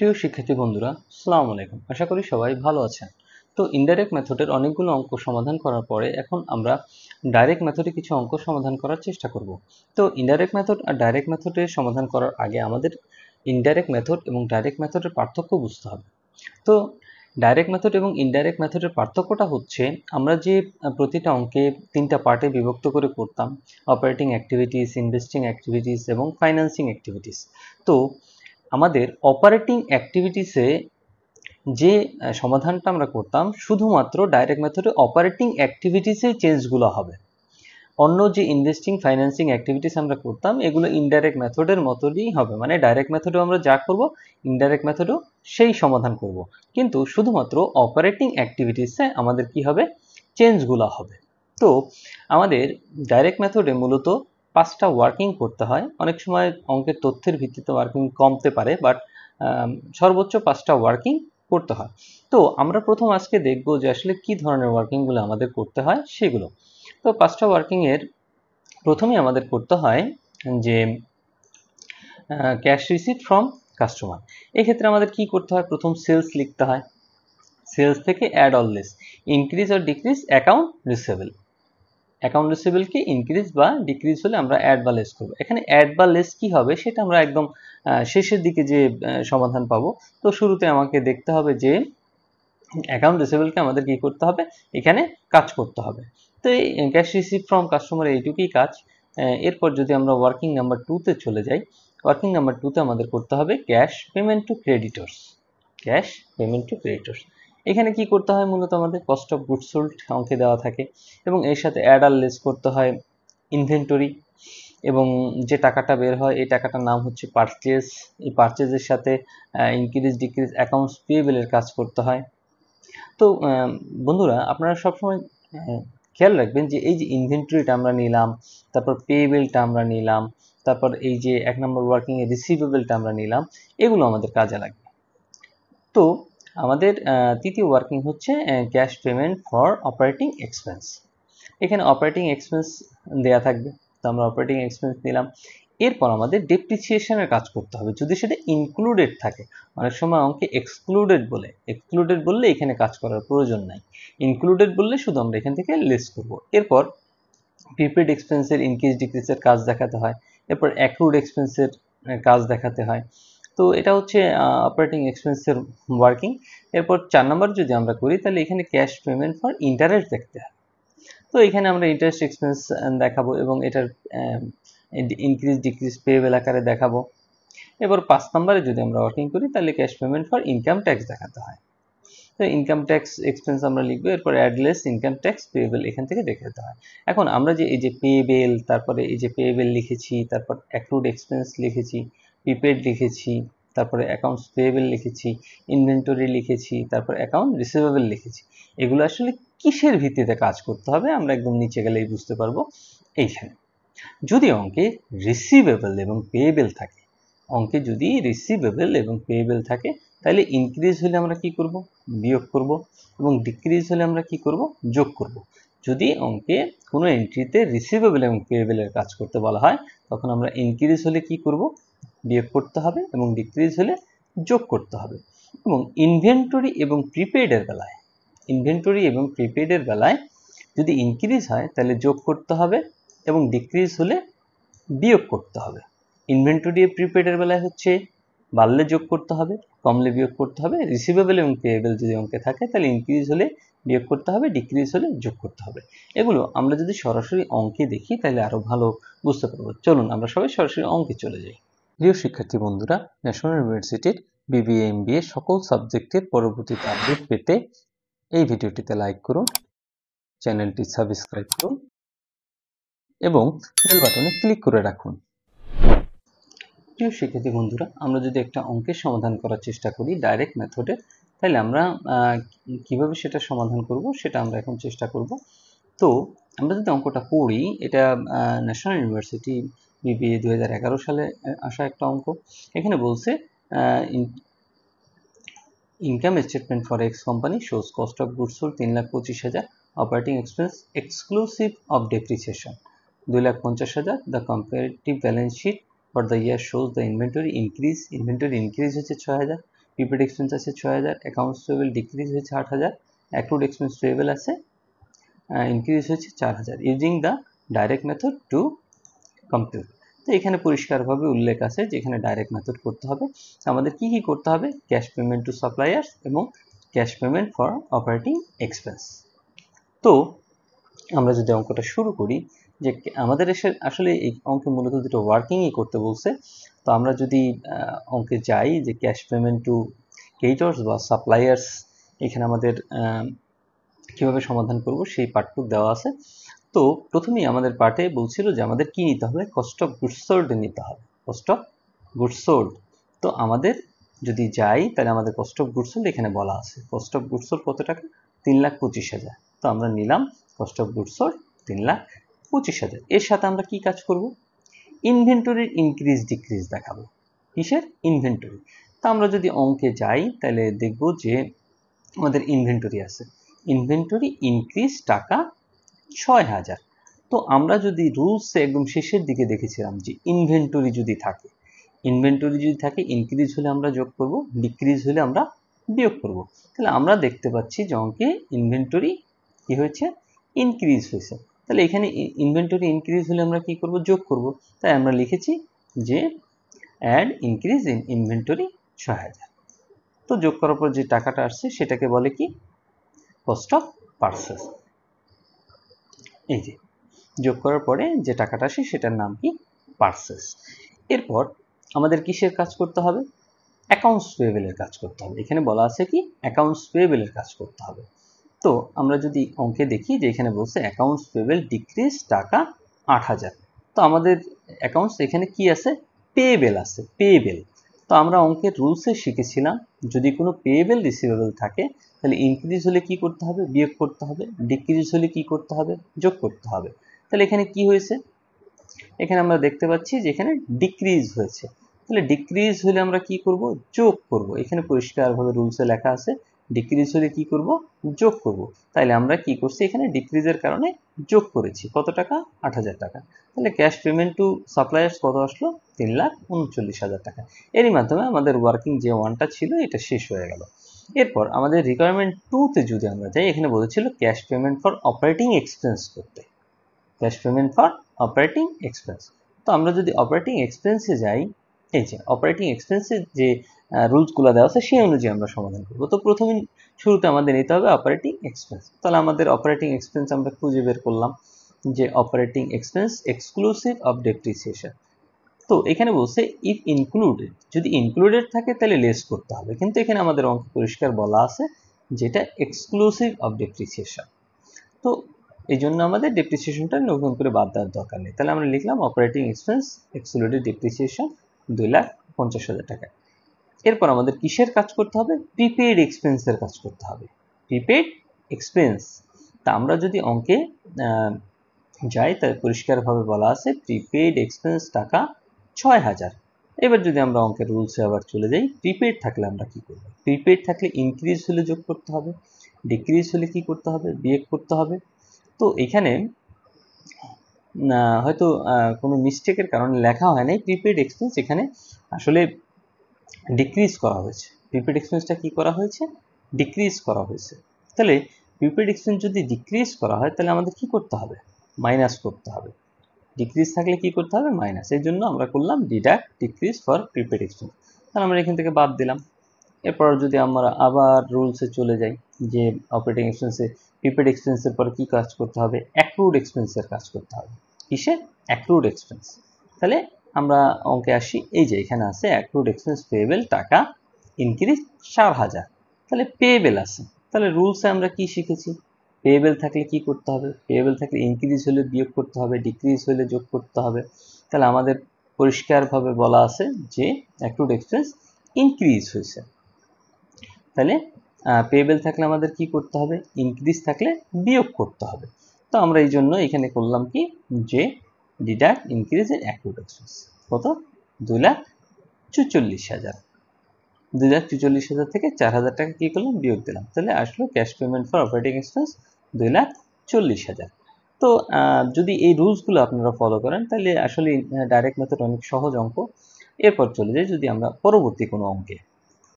প্রিয় শিক্ষার্থী বন্ধুরা, আসসালামু আলাইকুম। আশা করি সবাই ভালো আছেন। তো ইনডাইরেক্ট মেথডের অনেকগুলো অঙ্ক সমাধান করার পরে এখন আমরা ডাইরেক্ট মেথডে কিছু অঙ্ক সমাধান করার চেষ্টা করব। তো ইনডাইরেক্ট মেথড আর ডাইরেক্ট মেথডে সমাধান করার আগে আমাদের ইনডাইরেক্ট মেথড এবং ডাইরেক্ট মেথডের পার্থক্য বুঝতে হবে। তো ডাইরেক্ট মেথড এবং ইনডাইরেক্ট মেথডের পার্থক্যটা হচ্ছে আমরা যে প্রতিটা অঙ্কে তিনটা পার্টে বিভক্ত করে করতাম, অপারেটিং অ্যাক্টিভিটিস, ইনভেস্টিং অ্যাক্টিভিটিস এবং ফাইন্যান্সিং অ্যাক্টিভিটিস। তো আমাদের অপারেটিং অ্যাক্টিভিটিসে যে সমাধানটা আমরা করতাম শুধুমাত্র ডাইরেক্ট মেথডে অপারেটিং অ্যাক্টিভিটিসেই চেঞ্জগুলো হবে। অন্য যে ইনভেস্টিং ফাইন্যান্সিং অ্যাক্টিভিটিস আমরা করতাম এগুলো ইনডাইরেক্ট মেথডের মতোই হবে, মানে ডাইরেক্ট মেথডেও আমরা যা করব ইনডাইরেক্ট মেথডেও সেই সমাধান করব, কিন্তু শুধুমাত্র অপারেটিং অ্যাক্টিভিটিসে আমাদের কি হবে, চেঞ্জগুলো হবে। তো আমাদের ডাইরেক্ট মেথডে মূলত 5টা ওয়ার্কিং করতে হয়। অনেক সময় অঙ্কের তথ্যের ভিত্তিতে ওয়ার্কিং কমতে পারে, বাট সর্বোচ্চ 5টা ওয়ার্কিং করতে হয়। তো আমরা প্রথম আজকে দেখব যে আসলে কি ধরনের ওয়ার্কিংগুলো আমাদের করতে হয় সেগুলো। তো 5টা ওয়ার্কিংয়ের প্রথমেই আমাদের করতে হয় যে ক্যাশ রিসিট ফ্রম কাস্টমার। এক্ষেত্রে আমাদের কি করতে হয়, প্রথম সেলস লিখতে হয়। সেলস থেকে add or less, increase or decrease account receivable. Account রিসিভেবলকে ইনক্রিজ বা ডিক্রিজ হলে আমরা অ্যাড বা লেস করবো। এখানে অ্যাড বা লেস কি হবে সেটা আমরা একদম শেষের দিকে যে সমাধান পাবো। তো শুরুতে আমাকে দেখতে হবে যে অ্যাকাউন্ট রিসিভেবলকে আমাদের কি করতে হবে, এখানে কাজ করতে হবে। তো এই ক্যাশ রিসিভ ফ্রম কাস্টমার এইটুকুই কাজ। এরপর যদি আমরা ওয়ার্কিং নাম্বার 2-তে চলে যাই, ওয়ার্কিং নাম্বার 2-তে আমাদের করতে হবে cash payment to creditors. Cash payment to creditors, এখানে কি করতে হয়, মূলত আমাদের কস্ট অফ গুডস সোল্ড অঙ্কে দেওয়া থাকে এবং এর সাথে অ্যাড আর লেস করতে হয় ইনভেন্টরি, এবং যে টাকাটা বের হয় এই টাকাটার নাম হচ্ছে পারচেজ। এই পারচেজের সাথে ইনক্রিজ ডিক্রিজ অ্যাকাউন্টস পেয়েবলের কাজ করতে হয়। তো বন্ধুরা, আপনারা সবসময় খেয়াল রাখবেন যে এই যে ইনভেন্টরিটা আমরা নিলাম, তারপর পেয়েবলটা আমরা নিলাম, তারপর এই যে 1 নম্বর ওয়ার্কিংয়ে রিসিভেবলটা আমরা নিলাম, এগুলো আমাদের কাজে লাগবে। তো আমাদের তৃতীয় ওয়ার্কিং হচ্ছে cash payment for operating expense. এখানে অপারেটিং এক্সপেন্স দেয়া থাকবে, তো আমরা অপারেটিং এক্সপেন্স নিলাম। এরপর আমাদের ডেপ্রিসিয়েশনের কাজ করতে হবে যদি সেটা ইনক্লুডেড থাকে। অনেক সময় অঙ্কে এক্সক্লুডেড বললে এখানে কাজ করার প্রয়োজন নাই, ইনক্লুডেড বললে শুধু আমরা এখান থেকে লেস করব। এরপর প্রিপেড এক্সপেন্সের ইনক্রিজ ডিক্রিজের কাজ দেখাতে হয়। এরপর অ্যাক্রুড এক্সপেন্সের কাজ দেখাতে হয়। তো এটা হচ্ছে অপারেটিং এক্সপেন্সের ওয়ার্কিং। এরপর 4 নম্বর যদি আমরা করি তাহলে এখানে ক্যাশ পেমেন্ট ফর ইন্টারেস্ট দেখতে হয়। তো এখানে আমরা ইন্টারেস্ট এক্সপেন্স দেখাবো এবং এটার ইনক্রিজ ডিক্রিজ পেয়েবল আকারে দেখাবো। এবার 5 নম্বরে যদি আমরা ওয়ার্কিং করি তাহলে cash payment for income tax দেখাতে হয়। তো ইনকাম ট্যাক্স এক্সপেন্স আমরা লিখবো, এরপর অ্যাডলেস ইনকাম ট্যাক্স পেয়েবল এখান থেকে দেখাতে হয়। এখন আমরা যে এই যে পেয়েবল, তারপরে এই যে পেয়েবল লিখেছি, তারপর অ্যাক্রুড এক্সপেন্স লিখেছি, প্রিপেড লিখেছি, তারপরে অ্যাকাউন্টস পেয়েবল লিখেছি, ইনভেন্টরি লিখেছি, তারপর অ্যাকাউন্ট রিসিভেবল লিখেছি, এগুলো আসলে কিসের ভিত্তিতে কাজ করতে হবে আমরা একদম নিচে গেলেই বুঝতে পারবো। এইখানে যদি অঙ্কে রিসিভেবল এবং পেয়েবল থাকে, অঙ্কে যদি রিসিভেবল এবং পেয়েবল থাকে তাহলে ইনক্রিজ হলে আমরা কি করব, বিয়োগ করব, এবং ডিক্রিজ হলে আমরা কি করব, যোগ করব। যদি অঙ্কে কোনো এন্ট্রিতে রিসিভেবল এবং পেয়েবলের কাজ করতে বলা হয় তখন আমরা ইনক্রিজ হলে কি করব, বিয়োগ করতে হবে, এবং ডিক্রিজ হলে যোগ করতে হবে। এবং ইনভেন্টরি এবং প্রিপেডের বেলায় যদি ইনক্রিজ হয় তাহলে যোগ করতে হবে এবং ডিক্রিজ হলে বিয়োগ করতে হবে। ইনভেন্টরি প্রিপেডের বেলায় হচ্ছে বাড়লে যোগ করতে হবে, কমলে বিয়োগ করতে হবে। রিসিভেবল এবং পেয়েবল যদি অঙ্কে থাকে তাহলে ইনক্রিজ হলে বিয়োগ করতে হবে, ডিক্রিজ হলে যোগ করতে হবে। এগুলো আমরা যদি সরাসরি অঙ্কে দেখি তাহলে আরো ভালো বুঝতে পারবো। চলুন আমরা সবাই সরাসরি অঙ্কে চলে যাই। প্রিয় শিক্ষার্থী বন্ধুরা, ন্যাশনাল ইউনিভার্সিটির বিবিএ এমবিএ সকল সাবজেক্টের পরবর্তীতে আপডেট পেতে এই ভিডিওটিতে লাইক করুন, চ্যানেলটি সাবস্ক্রাইব করুন এবং বেল বাটনে ক্লিক করে রাখুন। প্রিয় শিক্ষার্থী বন্ধুরা, আমরা যদি একটা অঙ্কের সমাধান করার চেষ্টা করি ডাইরেক্ট মেথডে, তাহলে আমরা কিভাবে সেটা সমাধান করব সেটা আমরা এখন চেষ্টা করব। তো আমরা যদি অঙ্কটা পড়ি, এটা ন্যাশনাল ইউনিভার্সিটি বিবিএ 2011 সালে আসা একটা অঙ্ক। এখানে বলছে income statement for X company shows cost of goods sold 3,25,000, operating expense exclusive of depreciation 2,50,000। The comparative balance sheet for the year shows the inventory increase হচ্ছে 6,000, প্রিপেড এক্সপেন্স আছে 6000, accounts payable decrease হয়েছে 8000, accrued expense payable আছে increase হয়েছে 4000 using the direct method to compute. তো এখানে পরিষ্কারভাবে উল্লেখ আছে যে এখানে ডাইরেক্ট মেথড করতে হবে। আমাদের কি কি করতে হবে? ক্যাশ পেমেন্ট টু সাপ্লায়ার্স এবং cash payment for operating expense. তো আমরা যদি অঙ্কটা শুরু করি, যে আমাদের আসলে এই অঙ্কে মূলত দুটো ওয়ার্কিংই করতে বলছে। তো আমরা যদি অঙ্কে যাই যে ক্যাশ পেমেন্ট টু ক্রেডিটর্স বা সাপ্লায়ার্স, এখানে আমাদের কিভাবে সমাধান করব সেই পার্টটুকু দেওয়া আছে। তো প্রথমেই আমাদের পার্টে বলছিল যে আমাদের কি নিতে হবে? কস্ট অফ গুডস সোল্ড নিতে হবে, কস্ট অফ গুডস সোল্ড। তো আমাদের যদি যাই তাহলে আমাদের কস্ট অফ গুডস সোল্ড এখানে বলা আছে। কস্ট অফ গুডস সোল্ড কত টাকা? 3,25,000। তো আমরা নিলাম কস্ট অফ গুডস সোল্ড 3,25,000। এর সাথে আমরা কি কাজ করব? ইনভেন্টরির ইনক্রিজ ডিক্রিজ দেখাবো। কিসের? ইনভেন্টরি। তো আমরা যদি অঙ্কে যাই তাহলে দেখব যে আমাদের ইনভেন্টরি আছে, ইনভেন্টরি ইনক্রিজ টাকা 6,000। তো আমরা যদি রুলসে একদম শেষের দিকে দেখেছিলাম যে ইনভেন্টরি যদি থাকে, ইনক্রিজ হলে আমরা যোগ করব, ডিক্রিজ হলে আমরা বিয়োগ করব। তাহলে আমরা দেখতে পাচ্ছি যে অঙ্কে ইনভেন্টরি কি হয়েছে? ইনক্রিজ হয়েছে। তাহলে এখানে ইনভেন্টরি ইনক্রিজ হলে আমরা কি করব? যোগ করব। তাই আমরা লিখেছি যে অ্যাড ইনক্রিজ ইন ইনভেন্টরি 6,000। তো যোগ করার পর যে টাকাটা আসছে সেটাকে বলে কি? Cost of purchase. এই যে যোগ করার পরে যে টাকাটা আসে সেটার নাম কি? পারচেজ। এরপর আমাদের কিসের কাজ করতে হবে? অ্যাকাউন্টস পেয়েবলের কাজ করতে হবে। এখানে বলা আছে কি? অ্যাকাউন্টস পেয়েবলের কাজ করতে হবে। তো আমরা যদি অঙ্কে দেখি যে এখানে বলছে অ্যাকাউন্টস পেয়েবল ডিক্রিজ টাকা 8,000। তো আমাদের অ্যাকাউন্টস এখানে কি আছে? পেয়েবল আছে, পেয়েবল। তো আমরা অঙ্কের রুলসে শিখেছিলাম যদি কোনো পেয়েবল রিসিভেবল থাকে তাহলে ইনক্রিজ হলে কি করতে হবে? বিয়োগ করতে হবে। ডিক্রিজ হলে কি করতে হবে? যোগ করতে হবে। তাহলে এখানে কি হয়েছে? এখানে আমরা দেখতে পাচ্ছি যে এখানে ডিক্রিজ হয়েছে। তাহলে ডিক্রিজ হলে আমরা কি করব? যোগ করব। এখানে পরিষ্কারভাবে রুলসে লেখা আছে ডিক্রিজ হলে কি করব? যোগ করব। তাইলে আমরা কি করছি? এখানে ডিক্রিজের কারণে যোগ করেছি। কত টাকা? 8,000 টাকা। তাহলে ক্যাশ পেমেন্ট টু সাপ্লায়ার্স কত আসলো? 3,39,000 টাকা। এরই মাধ্যমে আমাদের ওয়ার্কিং যে ওয়ানটা ছিল এটা শেষ হয়ে গেল। এরপর আমাদের রিকোয়ারমেন্ট 2 তে যদি আমরা যাই, এখানে বলেছিল cash payment for operating expense করতে। Cash payment for operating expense. তো আমরা যদি অপারেটিং এক্সপেন্সে যাই, এই যে অপারেটিং এক্সপেন্সের যে রুলসগুলো দেওয়া আছে সেই অনুযায়ী আমরা সমাধান করব। তো প্রথমে শুরুতে আমাদের নিতে হবে অপারেটিং এক্সপেন্স। তাহলে আমাদের অপারেটিং এক্সপেন্স আমরা খুঁজে বের করলাম যে operating expense exclusive of depreciation. তো এখানে বলছে ইফ ইনক্লুডেড, যদি ইনক্লুডেড থাকে তাহলে লেস করতে হবে, কিন্তু এখানে আমাদের অঙ্ক পরিষ্কার বলা আছে যেটা এক্সক্লুসিভ অফ ডেপ্রিসিয়েশন। তো এই জন্য আমাদের ডেপ্রিসিয়েশনটা নতুন করে বাদ দেওয়ার দরকার নেই। তাহলে আমরা লিখলাম অপারেটিং এক্সপেন্স এক্সক্লুডেড ডেপ্রিসিয়েশন 2,50,000 টাকা। এরপর আমাদের কিসের কাজ করতে হবে? প্রিপেড এক্সপেন্সের কাজ করতে হবে। Prepaid expense. তা আমরা যদি অঙ্কে যাই তাহলে পরিষ্কারভাবে বলা আছে প্রিপেড এক্সপেন্স টাকা 6,000। এবার যদি আমরা অঙ্কের রুলসে আবার চলে যাই, প্রিপেড থাকলে আমরা কি করব? প্রিপেড থাকলে ইনক্রিজ হলে যোগ করতে হবে, ডিক্রিজ হলে কি করতে হবে? বিয়োগ করতে হবে। তো এখানে হয়তো কোনো মিস্টেকের কারণে লেখা হয় নাই প্রিপেড এক্সপেন্স, এখানে আসলে ডিক্রিজ করা হয়েছে। প্রিপেড এক্সপেন্সটা কি করা হয়েছে? ডিক্রিজ করা হয়েছে। তাহলে প্রিপেড এক্সপেন্স যদি ডিক্রিজ করা হয় তাহলে আমাদের কি করতে হবে? মাইনাস করতে হবে। ডিক্রিজ থাকলে কি করতে হবে? মাইনাস। এই জন্য আমরা করলাম deduct decrease for prepaid expense. তাহলে আমরা এখান থেকে বাদ দিলাম। এরপর যদি আমরা আবার রুলসে চলে যাই যে অপারেটিং এক্সপেন্সে প্রিপেড এক্সপেন্সের পরে কি কাজ করতে হবে? অ্যাক্রুড এক্সপেন্সের কাজ করতে হবে। কিসে? Accrued expense. তাহলে আমরা অঙ্কে আসি, এই যে এখানে আছে অ্যাক্রুড এক্সপেন্স পেয়েবল টাকা ইনক্রিজ 4,000। তাহলে পেয়েবল আছে। তাহলে রুলসে আমরা কি শিখেছি? পেয়েবল থাকলে কি করতে হবে? পেয়েবল থাকলে ইনক্রিজ হলে বিয়োগ করতে হবে, ডিক্রিজ হলে যোগ করতে হবে। তাহলে আমাদের পরিষ্কারভাবে বলা আছে যে অ্যাক্রুড এক্সপেন্স ইনক্রিজ হয়েছে। তাহলে পেয়েবল থাকলে আমাদের কি করতে হবে? ইনক্রিজ থাকলে বিয়োগ করতে হবে। তো আমরা এই জন্য এখানে করলাম কি যে ডিডাক্ট ইনক্রিজ এর অ্যাক্রুড এক্সপেন্স। কত? 2,44,000। 2,44,000 থেকে 4,000 টাকা কি করলাম? বিয়োগ দিলাম। তাহলে আসলো cash payment for operating expense 2,40,000। তো যদি এই রুলসগুলো আপনারা ফলো করেন তাহলে আসলে ডাইরেক্ট মেথড অনেক সহজ অঙ্ক। এরপর চলে যাই যদি আমরা পরবর্তী কোনো অঙ্কে।